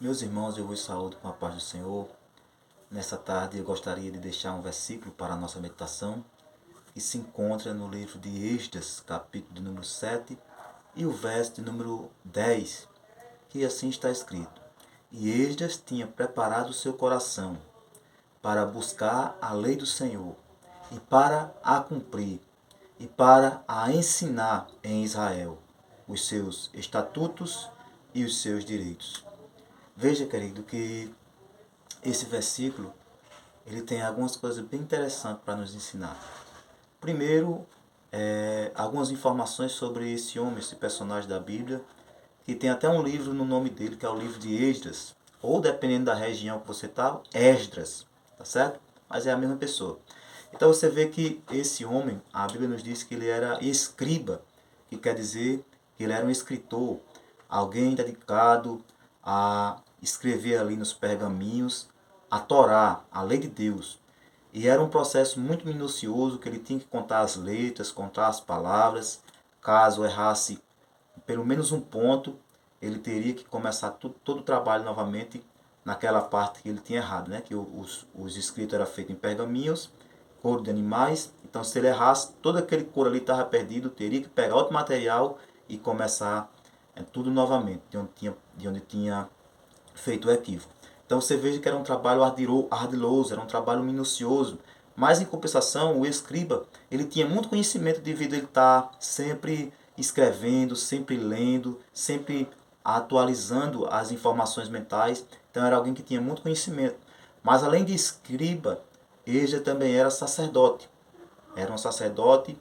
Meus irmãos, eu vos saúdo com a paz do Senhor. Nessa tarde eu gostaria de deixar um versículo para a nossa meditação, que se encontra no livro de Esdras, capítulo de número 7, e o verso de número 10, que assim está escrito: E Esdras tinha preparado o seu coração para buscar a lei do Senhor, e para a cumprir, e para a ensinar em Israel os seus estatutos e os seus direitos. Veja, querido, que esse versículo ele tem algumas coisas bem interessantes para nos ensinar. Primeiro, algumas informações sobre esse homem, esse personagem da Bíblia, que tem até um livro no nome dele, que é o livro de Esdras, ou dependendo da região que você está, Esdras, tá certo? Mas é a mesma pessoa. Então você vê que esse homem, a Bíblia nos diz que ele era escriba, que quer dizer que ele era um escritor, alguém dedicado a escrever ali nos pergaminhos a Torá, a lei de Deus. E era um processo muito minucioso, que ele tinha que contar as letras, contar as palavras. Caso errasse pelo menos um ponto, ele teria que começar todo o trabalho novamente naquela parte que ele tinha errado, né? Que os escritos eram feitos em pergaminhos, couro de animais. Então, se ele errasse, todo aquele couro ali estava perdido, teria que pegar outro material e começar tudo novamente, de onde tinha feito o equívoco. Então você veja que era um trabalho ardiloso, era um trabalho minucioso. Mas em compensação, o escriba, ele tinha muito conhecimento devido a ele estar sempre escrevendo, sempre lendo, sempre atualizando as informações mentais. Então era alguém que tinha muito conhecimento. Mas além de escriba, ele também era sacerdote. Era um sacerdote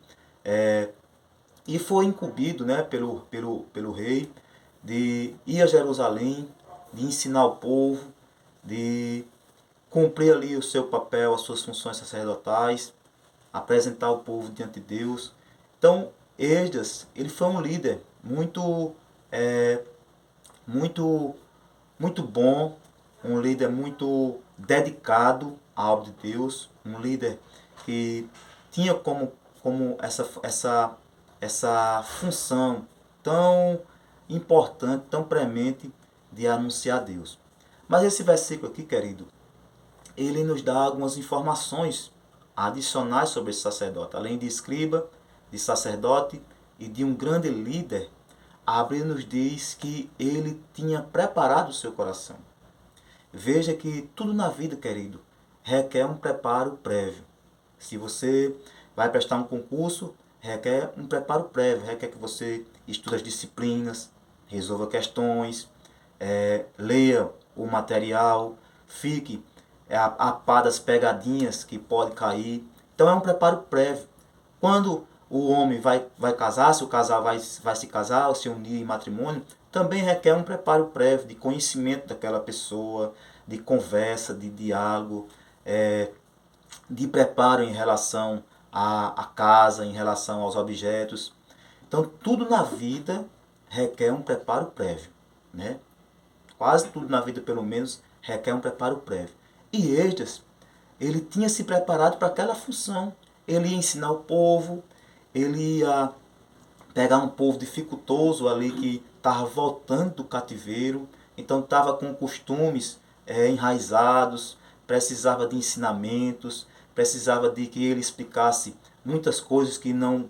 e foi incumbido, né, pelo rei de ir a Jerusalém, de ensinar o povo, de cumprir ali o seu papel, as suas funções sacerdotais, apresentar o povo diante de Deus. Então, Esdras, ele foi um líder muito, muito bom, um líder muito dedicado à obra de Deus, um líder que tinha como essa função tão importante, tão premente de anunciar a Deus. Mas esse versículo aqui, querido, ele nos dá algumas informações adicionais sobre esse sacerdote. Além de escriba, de sacerdote e de um grande líder, a Bíblia nos diz que ele tinha preparado o seu coração. Veja que tudo na vida, querido, requer um preparo prévio. Se você vai prestar um concurso, requer um preparo prévio, requer que você estude as disciplinas, resolva questões, leia o material, fique a par das pegadinhas que pode cair. Então é um preparo prévio. Quando o homem vai casar, se o casal vai se casar ou se unir em matrimônio, também requer um preparo prévio de conhecimento daquela pessoa, de conversa, de diálogo, de preparo em relação à casa, em relação aos objetos. Então, tudo na vida requer um preparo prévio, né? Quase tudo na vida, pelo menos, requer um preparo prévio. E Esdras, ele tinha se preparado para aquela função. Ele ia ensinar o povo, ele ia pegar um povo dificultoso ali que estava voltando do cativeiro, então estava com costumes enraizados, precisava de ensinamentos, precisava de que ele explicasse muitas coisas que não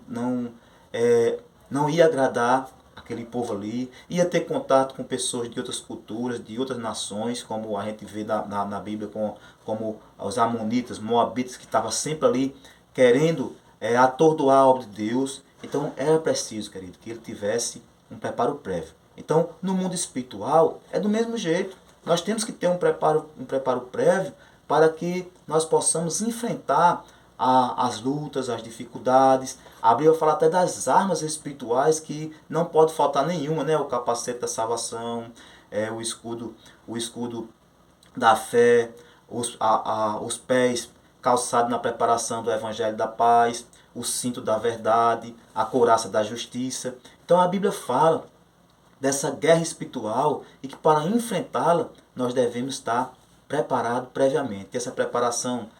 ia agradar aquele povo ali, ia ter contato com pessoas de outras culturas, de outras nações, como a gente vê na Bíblia, como os amonitas, moabitas, que estavam sempre ali querendo atordoar a obra de Deus. Então era preciso, querido, que ele tivesse um preparo prévio. Então, no mundo espiritual, é do mesmo jeito. Nós temos que ter um preparo prévio para que nós possamos enfrentar as lutas, as dificuldades. A Bíblia fala até das armas espirituais, que não pode faltar nenhuma, né? O capacete da salvação, o escudo da fé, os pés calçados na preparação do evangelho da paz, o cinto da verdade, a couraça da justiça. Então a Bíblia fala dessa guerra espiritual e que para enfrentá-la nós devemos estar preparados previamente. E essa preparação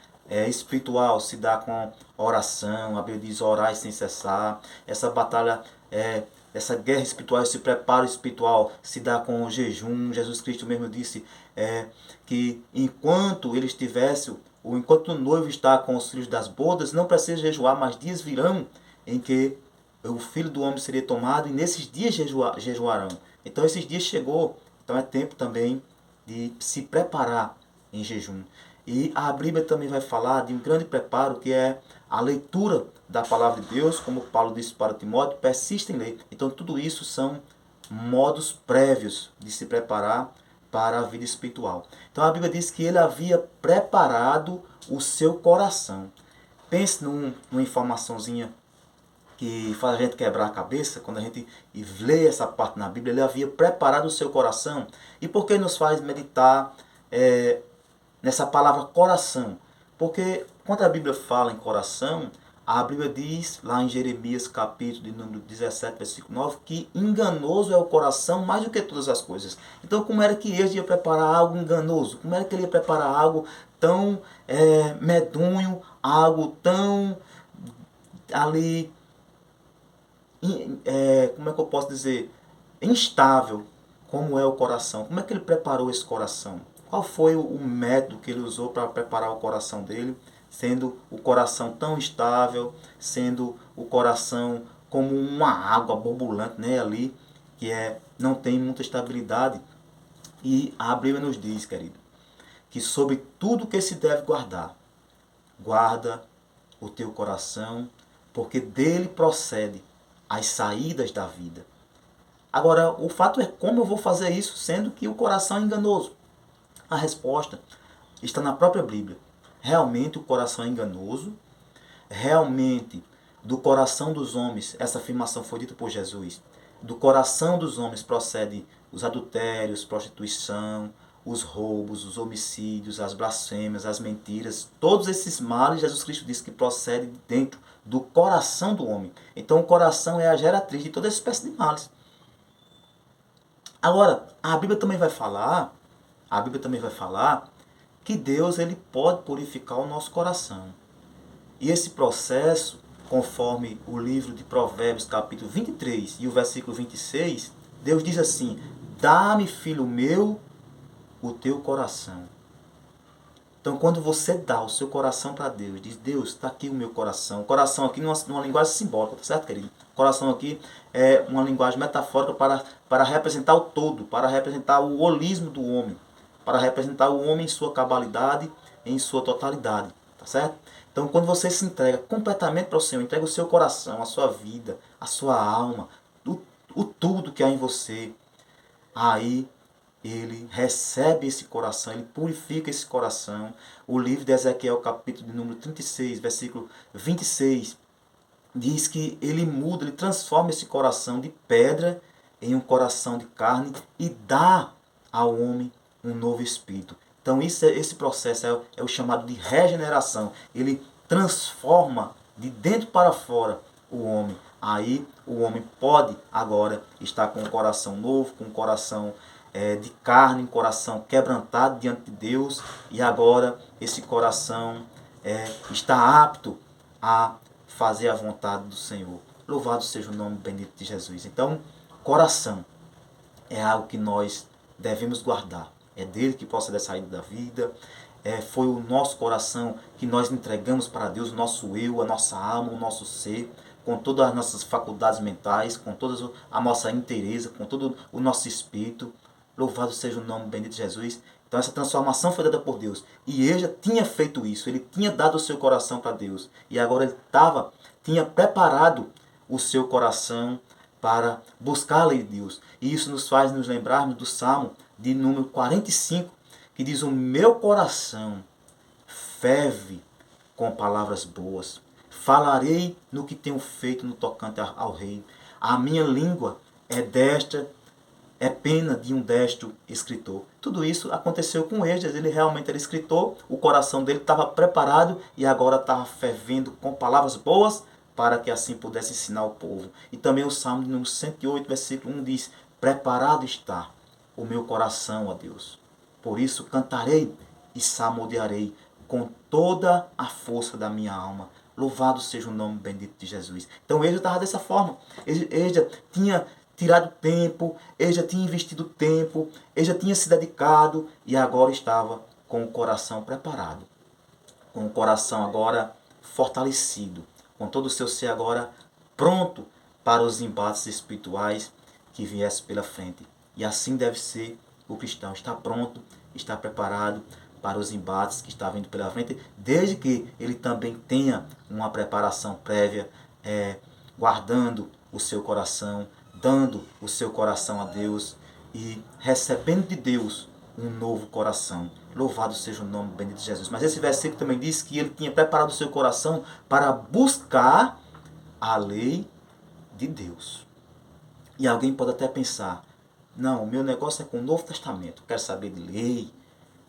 espiritual se dá com oração, a Bíblia diz orar sem cessar. Essa batalha essa guerra espiritual, esse preparo espiritual se dá com o jejum. Jesus Cristo mesmo disse que enquanto ele estivesse, ou enquanto o noivo está com os filhos das bodas, não precisa jejuar, mas dias virão em que o Filho do Homem seria tomado e nesses dias jejuarão. Então esses dias chegou, então é tempo também de se preparar em jejum. E a Bíblia também vai falar de um grande preparo que é a leitura da palavra de Deus, como Paulo disse para Timóteo, persista em ler. Então tudo isso são modos prévios de se preparar para a vida espiritual. Então a Bíblia diz que ele havia preparado o seu coração. Pense numa informaçãozinha que faz a gente quebrar a cabeça, quando a gente lê essa parte na Bíblia, ele havia preparado o seu coração. E por que nos faz meditar nessa palavra coração? Porque quando a Bíblia fala em coração, a Bíblia diz lá em Jeremias capítulo de número 17, versículo 9, que enganoso é o coração mais do que todas as coisas. Então como era que ele ia preparar algo enganoso? Como era que ele ia preparar algo tão medonho, algo tão ali, como é que eu posso dizer, instável, como é o coração? Como é que ele preparou esse coração? Qual foi o método que ele usou para preparar o coração dele, sendo o coração tão estável, sendo o coração como uma água borbulante, né, ali, que não tem muita estabilidade. E a Bíblia nos diz, querido, que sobre tudo que se deve guardar, guarda o teu coração, porque dele procede as saídas da vida. Agora, o fato é como eu vou fazer isso, sendo que o coração é enganoso. A resposta está na própria Bíblia. Realmente o coração é enganoso. Realmente, do coração dos homens, essa afirmação foi dita por Jesus, do coração dos homens procede os adultérios, prostituição, os roubos, os homicídios, as blasfêmias, as mentiras. Todos esses males, Jesus Cristo disse que procede de dentro do coração do homem. Então o coração é a geratriz de toda espécie de males. Agora, a Bíblia também vai falar que Deus ele pode purificar o nosso coração. E esse processo, conforme o livro de Provérbios, capítulo 23 e o versículo 26, Deus diz assim: dá-me, filho meu, o teu coração. Então, quando você dá o seu coração para Deus, diz: Deus, está aqui o meu coração. O coração aqui numa linguagem simbólica, tá certo, querido? O coração aqui é uma linguagem metafórica para representar o todo, para representar o holismo do homem, para representar o homem em sua cabalidade, em sua totalidade, tá certo? Então, quando você se entrega completamente para o Senhor, entrega o seu coração, a sua vida, a sua alma, o tudo que há em você, aí ele recebe esse coração, ele purifica esse coração. O livro de Ezequiel, capítulo de número 36, versículo 26, diz que ele muda, ele transforma esse coração de pedra em um coração de carne e dá ao homem um novo espírito. Então esse processo é o chamado de regeneração. Ele transforma de dentro para fora o homem. Aí o homem pode agora estar com um coração novo, com um coração de carne, um coração quebrantado diante de Deus. E agora esse coração está apto a fazer a vontade do Senhor. Louvado seja o nome bendito de Jesus. Então, coração é algo que nós devemos guardar. É dele que procede a saída da vida. Foi o nosso coração que nós entregamos para Deus, o nosso eu, a nossa alma, o nosso ser, com todas as nossas faculdades mentais, com toda a nossa inteireza, com todo o nosso espírito. Louvado seja o nome bendito de Jesus. Então essa transformação foi dada por Deus. E ele já tinha feito isso. Ele tinha dado o seu coração para Deus. E agora ele tinha preparado o seu coração para buscar a lei de Deus. E isso nos faz nos lembrarmos do Salmo de número 45, que diz: o meu coração ferve com palavras boas. Falarei no que tenho feito no tocante ao rei. A minha língua é pena de um destro escritor. Tudo isso aconteceu com Esdras. Ele realmente era escritor, o coração dele estava preparado e agora estava fervendo com palavras boas para que assim pudesse ensinar o povo. E também o Salmo número 108, versículo 1 diz: preparado está o meu coração, ó Deus. Por isso cantarei e salmodiarei com toda a força da minha alma. Louvado seja o nome bendito de Jesus. Então Esdras estava dessa forma. Esdras tinha tirado tempo, ele já tinha investido tempo, ele já tinha se dedicado e agora estava com o coração preparado, com o coração agora fortalecido, com todo o seu ser agora pronto para os embates espirituais que viessem pela frente. E assim deve ser o cristão, está pronto, está preparado para os embates que está vindo pela frente, desde que ele também tenha uma preparação prévia, guardando o seu coração, dando o seu coração a Deus e recebendo de Deus um novo coração. Louvado seja o nome bendito de Jesus. Mas esse versículo também diz que ele tinha preparado o seu coração para buscar a lei de Deus. E alguém pode até pensar, não, o meu negócio é com o Novo Testamento, quero saber de lei.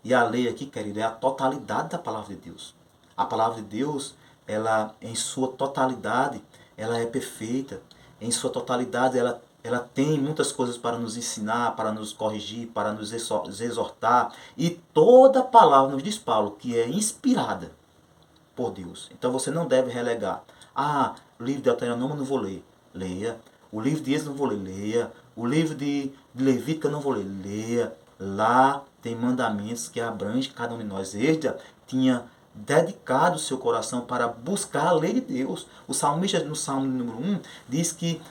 E a lei aqui, querido, é a totalidade da palavra de Deus. A palavra de Deus, ela em sua totalidade, ela é perfeita. Em sua totalidade, ela tem muitas coisas para nos ensinar, para nos corrigir, para nos exortar. E toda palavra, nos diz Paulo, que é inspirada por Deus. Então você não deve relegar. O livro de Deuteronômio eu não vou ler. Leia. O livro de Êxodo eu não vou ler. Leia. O livro de Levítico eu não vou ler. Leia. Lá tem mandamentos que abrangem cada um de nós. Esdras tinha dedicado o seu coração para buscar a lei de Deus. O salmista, no Salmo número 1, diz que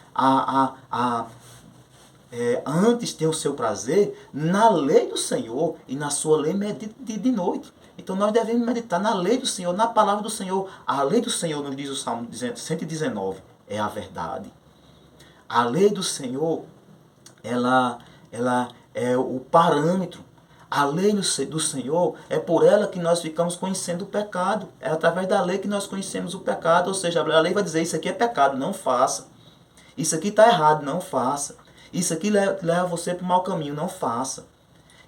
antes tem o seu prazer na lei do Senhor e na sua lei medita de noite. Então nós devemos meditar na lei do Senhor, na palavra do Senhor. A lei do Senhor, nos diz o Salmo 119, é a verdade. A lei do Senhor, ela é o parâmetro. A lei do Senhor, é por ela que nós ficamos conhecendo o pecado. É através da lei que nós conhecemos o pecado. Ou seja, a lei vai dizer, isso aqui é pecado, não faça. Isso aqui está errado, não faça. Isso aqui leva você para o mau caminho, não faça.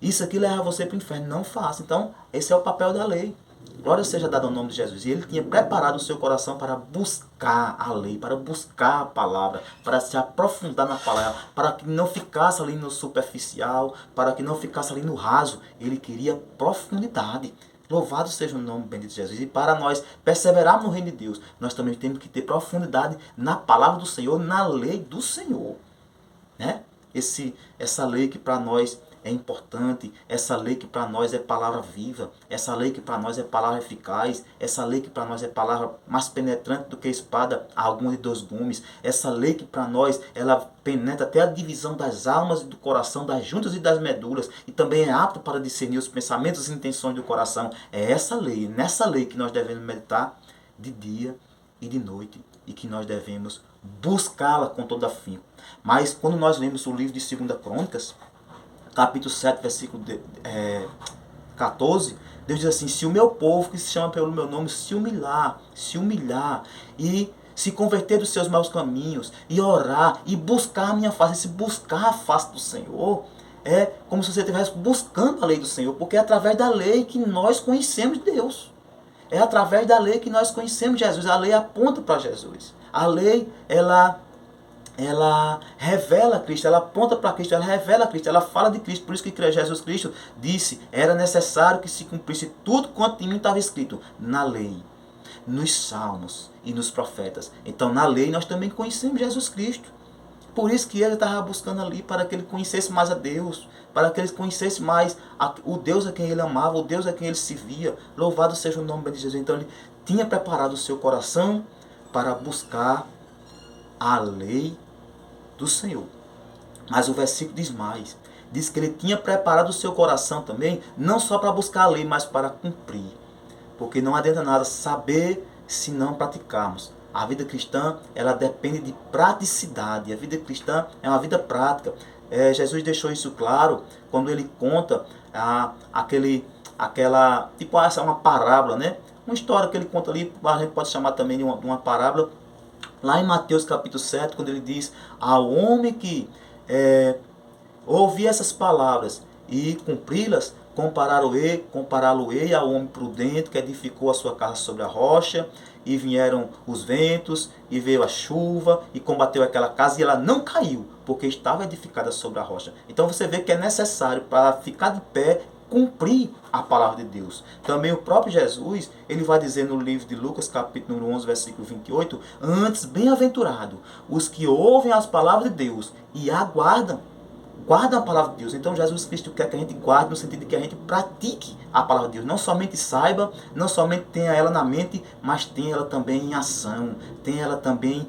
Isso aqui leva você para o inferno, não faça. Então, esse é o papel da lei. Glória seja dada ao nome de Jesus. E ele tinha preparado o seu coração para buscar a lei, para buscar a palavra, para se aprofundar na palavra, para que não ficasse ali no superficial, para que não ficasse ali no raso. Ele queria profundidade. Louvado seja o nome bendito de Jesus. E para nós perseverarmos no reino de Deus, nós também temos que ter profundidade na palavra do Senhor, na lei do Senhor. Né? Essa lei que para nós é importante, essa lei que para nós é palavra viva, essa lei que para nós é palavra eficaz, essa lei que para nós é palavra mais penetrante do que a espada alguma de 2 gumes, essa lei que para nós ela penetra até a divisão das almas e do coração, das juntas e das medulas, e também é apta para discernir os pensamentos e intenções do coração. É essa lei, nessa lei que nós devemos meditar de dia e de noite, e que nós devemos buscá-la com todo afinco. Mas quando nós lemos o livro de 2 Crônicas, capítulo 7, versículo 14, Deus diz assim, se o meu povo que se chama pelo meu nome se humilhar e se converter dos seus maus caminhos e orar e buscar a minha face, se buscar a face do Senhor, é como se você estivesse buscando a lei do Senhor, porque é através da lei que nós conhecemos Deus. É através da lei que nós conhecemos Jesus. A lei aponta para Jesus. A lei, ela revela Cristo, ela aponta para Cristo, ela revela Cristo, ela fala de Cristo. Por isso que Jesus Cristo disse, era necessário que se cumprisse tudo quanto em mim estava escrito na lei, nos salmos e nos profetas. Então na lei nós também conhecemos Jesus Cristo. Por isso que ele estava buscando ali, para que ele conhecesse mais a Deus, para que ele conhecesse mais o Deus a quem ele amava, o Deus a quem ele servia. Louvado seja o nome de Jesus. Então ele tinha preparado o seu coração para buscar a lei do Senhor. Mas o versículo diz mais. Diz que ele tinha preparado o seu coração também, não só para buscar a lei, mas para cumprir. Porque não adianta nada saber se não praticarmos. A vida cristã, ela depende de praticidade. A vida cristã é uma vida prática. Jesus deixou isso claro quando ele conta essa é uma parábola, né? Uma história que ele conta ali, a gente pode chamar também de uma parábola. Lá em Mateus capítulo 7, quando ele diz, ao homem que ouvir essas palavras e cumpri-las, compará-lo-ei ao homem prudente que edificou a sua casa sobre a rocha, e vieram os ventos, e veio a chuva, e combateu aquela casa, e ela não caiu, porque estava edificada sobre a rocha. Então você vê que é necessário, para ficar de pé, cumprir a palavra de Deus. Também o próprio Jesus, ele vai dizer no livro de Lucas, capítulo 11, versículo 28, antes, bem-aventurado os que ouvem as palavras de Deus e guardam a palavra de Deus. Então Jesus Cristo quer que a gente guarde no sentido de que a gente pratique a palavra de Deus. Não somente saiba, não somente tenha ela na mente, mas tenha ela também em ação, tenha ela também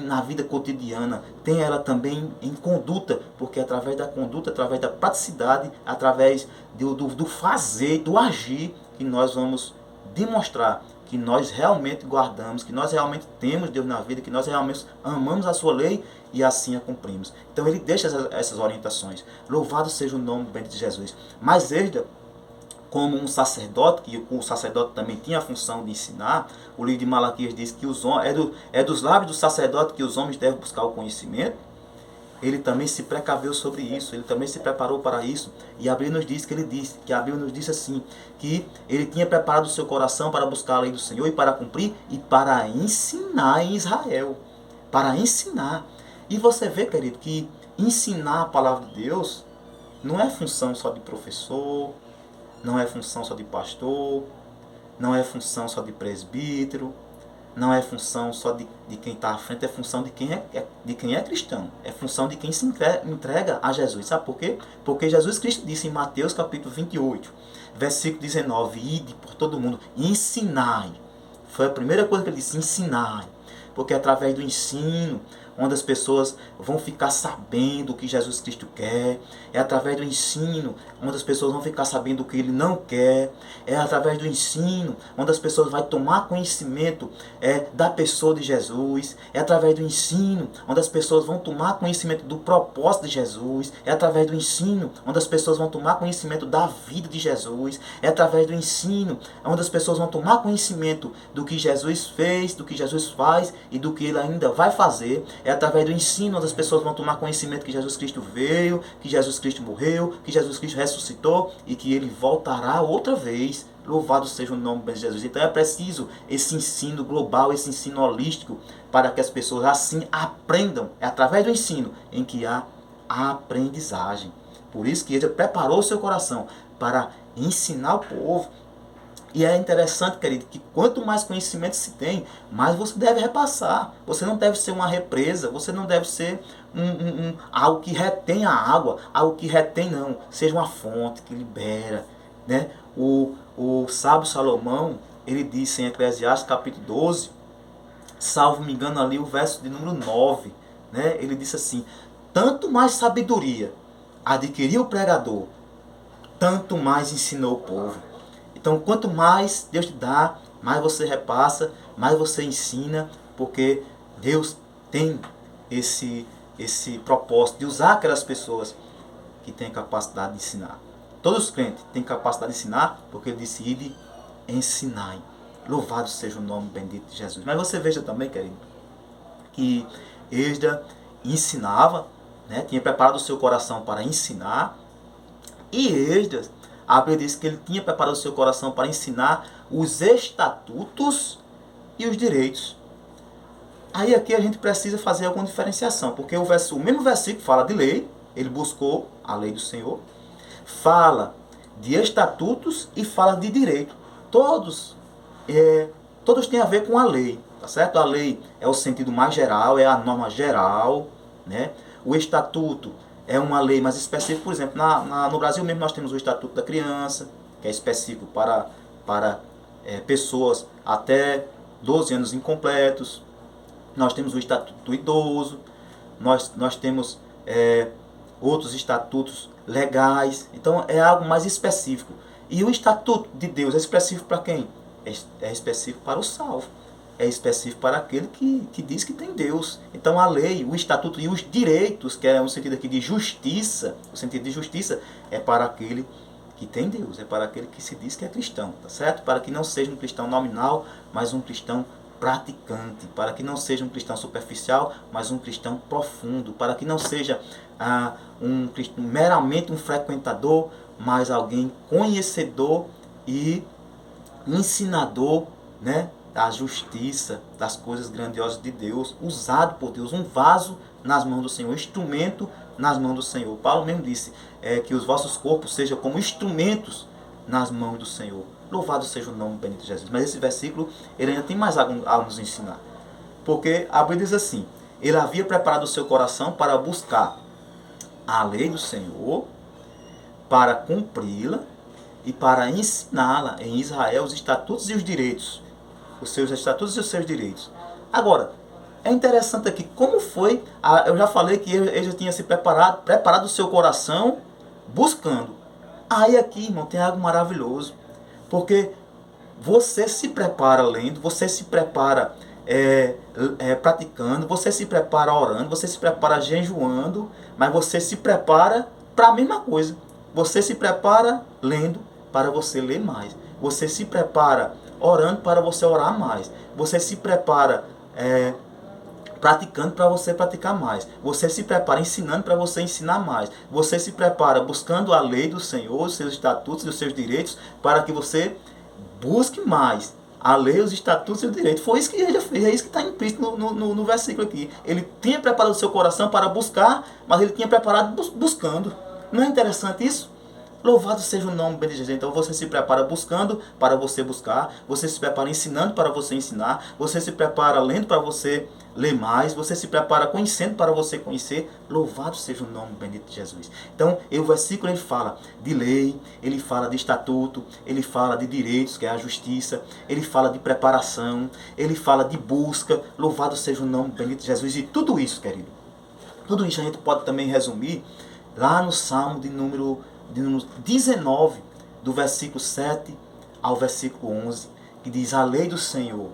na vida cotidiana, tenha ela também em conduta, porque através da conduta, através da praticidade, através do fazer, do agir, que nós vamos demonstrar que nós realmente guardamos, que nós realmente temos Deus na vida, que nós realmente amamos a sua lei e assim a cumprimos. Então ele deixa essas orientações. Louvado seja o nome bendito de Jesus. Mas Esdras, como um sacerdote, que o sacerdote também tinha a função de ensinar, o livro de Malaquias diz que é dos lábios do sacerdote que os homens devem buscar o conhecimento. Ele também se precaveu sobre isso, ele também se preparou para isso. E a Bíblia nos diz que a Bíblia nos diz assim, que ele tinha preparado o seu coração para buscar a lei do Senhor e para cumprir e para ensinar em Israel. Para ensinar. E você vê, querido, que ensinar a palavra de Deus não é função só de professor, não é função só de pastor, não é função só de presbítero, não é função só de quem está à frente, é função de quem é cristão. É função de quem se entrega a Jesus. Sabe por quê? Porque Jesus Cristo disse em Mateus capítulo 28, versículo 19, ide por todo mundo, ensinai. Foi a primeira coisa que ele disse, ensinai. Porque através do ensino, onde as pessoas vão ficar sabendo o que Jesus Cristo quer. É através do ensino, onde as pessoas vão ficar sabendo o que Ele não quer. É através do ensino, onde as pessoas vão tomar conhecimento da pessoa de Jesus. É através do ensino, onde as pessoas vão tomar conhecimento do propósito de Jesus. É através do ensino, onde as pessoas vão tomar conhecimento da vida de Jesus. É através do ensino, onde as pessoas vão tomar conhecimento do que Jesus fez, do que Jesus faz e do que Ele ainda vai fazer. É através do ensino onde as pessoas vão tomar conhecimento que Jesus Cristo veio, que Jesus Cristo morreu, que Jesus Cristo ressuscitou e que Ele voltará outra vez. Louvado seja o nome de Jesus. Então é preciso esse ensino global, esse ensino holístico, para que as pessoas assim aprendam. É através do ensino em que há a aprendizagem. Por isso que Ele preparou o seu coração para ensinar o povo. E é interessante, querido, que quanto mais conhecimento se tem, mais você deve repassar. Você não deve ser uma represa, você não deve ser algo que retém a água, algo que retém não. Seja uma fonte que libera. Né? O sábio Salomão, ele disse em Eclesiastes capítulo 12, salvo me engano ali o verso de número 9, né? Ele disse assim, tanto mais sabedoria adquiriu o pregador, tanto mais ensinou o povo. Então, quanto mais Deus te dá, mais você repassa, mais você ensina, porque Deus tem esse propósito de usar aquelas pessoas que têm capacidade de ensinar. Todos os crentes têm capacidade de ensinar, porque Ele disse, ide, ensinai. Louvado seja o nome bendito de Jesus. Mas você veja também, querido, que Esdras ensinava, né, tinha preparado o seu coração para ensinar, e Esdras, a Bíblia diz que ele tinha preparado o seu coração para ensinar os estatutos e os direitos. Aí aqui a gente precisa fazer alguma diferenciação, porque o mesmo versículo fala de lei, ele buscou a lei do Senhor, fala de estatutos e fala de direito. Todos têm a ver com a lei, tá certo? A lei é o sentido mais geral, é a norma geral, né? O estatuto é uma lei mais específica. Por exemplo, no Brasil mesmo nós temos o Estatuto da Criança, que é específico para pessoas até 12 anos incompletos. Nós temos o Estatuto do Idoso, nós temos outros estatutos legais. Então é algo mais específico. E o Estatuto de Deus é específico para quem? É específico para o salvo. É específico para aquele que diz que tem Deus. Então a lei, o estatuto e os direitos, que é um sentido aqui de justiça, o sentido de justiça é para aquele que tem Deus, é para aquele que se diz que é cristão, tá certo? Para que não seja um cristão nominal, mas um cristão praticante, para que não seja um cristão superficial, mas um cristão profundo, para que não seja meramente um frequentador, mas alguém conhecedor e ensinador, né, da justiça, das coisas grandiosas de Deus, usado por Deus, um vaso nas mãos do Senhor, instrumento nas mãos do Senhor. Paulo mesmo disse que os vossos corpos sejam como instrumentos nas mãos do Senhor. Louvado seja o nome bendito de Jesus. Mas esse versículo, ele ainda tem mais algo a nos ensinar. Porque a Bíblia diz assim: ele havia preparado o seu coração para buscar a lei do Senhor, para cumpri-la e para ensiná-la em Israel os estatutos e os direitos. Os seus estatutos e os seus direitos. Agora, é interessante aqui como foi, eu já falei que ele já tinha se preparado o seu coração buscando. Aí aqui, irmão, tem algo maravilhoso. Porque você se prepara lendo, você se prepara praticando, você se prepara orando, você se prepara jejuando, mas você se prepara para a mesma coisa. Você se prepara lendo para você ler mais. Você se prepara orando para você orar mais. Você se prepara praticando para você praticar mais. Você se prepara ensinando para você ensinar mais. Você se prepara buscando a lei do Senhor, os seus estatutos e os seus direitos, para que você busque mais a lei, os estatutos e o direito. Foi isso que ele já fez, é isso que está implícito no versículo aqui. Ele tinha preparado o seu coração para buscar, mas ele tinha preparado buscando. Não é interessante isso? Louvado seja o nome de Jesus. Então você se prepara buscando para você buscar, você se prepara ensinando para você ensinar, você se prepara lendo para você ler mais, você se prepara conhecendo para você conhecer. Louvado seja o nome bendito de Jesus. Então, o versículo ele fala de lei, ele fala de estatuto, ele fala de direitos, que é a justiça, ele fala de preparação, ele fala de busca. Louvado seja o nome bendito de Jesus. E tudo isso, querido, tudo isso a gente pode também resumir lá no Salmo de número 19, do versículo 7 ao versículo 11, que diz: a lei do Senhor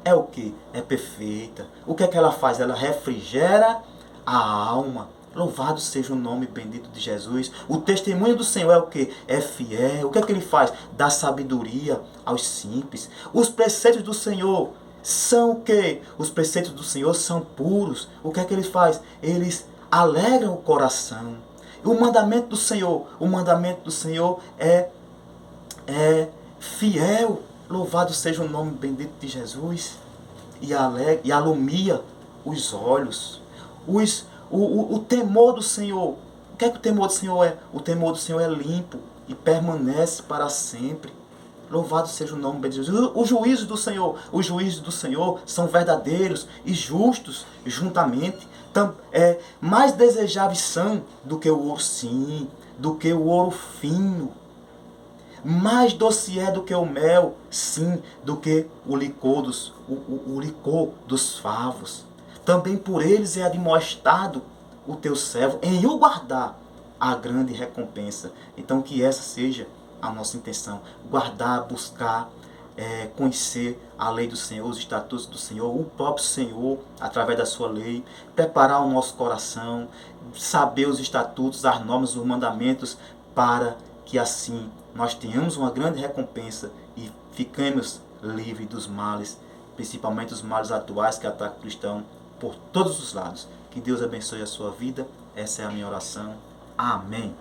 é o que? É perfeita. O que é que ela faz? Ela refrigera a alma. Louvado seja o nome bendito de Jesus. O testemunho do Senhor é o que? É fiel. O que é que ele faz? Dá sabedoria aos simples. Os preceitos do Senhor são o que? Os preceitos do Senhor são puros. O que é que ele faz? Eles alegram o coração. O mandamento do Senhor é fiel. Louvado seja o nome bendito de Jesus. E alumia os olhos. O temor do Senhor. O que é que o temor do Senhor é? O temor do Senhor é limpo e permanece para sempre. Louvado seja o nome bendito de Jesus. Os juízos do Senhor são verdadeiros e justos juntamente. Mais desejáveis são do que o ouro, sim, do que o ouro fino. Mais doce é do que o mel, sim, do que o licor dos favos. Também por eles é admoestado o teu servo em o guardar a grande recompensa. Então que essa seja a nossa intenção, guardar, buscar, conhecer a lei do Senhor, os estatutos do Senhor, o próprio Senhor, através da sua lei, preparar o nosso coração, saber os estatutos, as normas, os mandamentos, para que assim nós tenhamos uma grande recompensa e fiquemos livres dos males, principalmente os males atuais que atacam o cristão por todos os lados. Que Deus abençoe a sua vida, essa é a minha oração. Amém.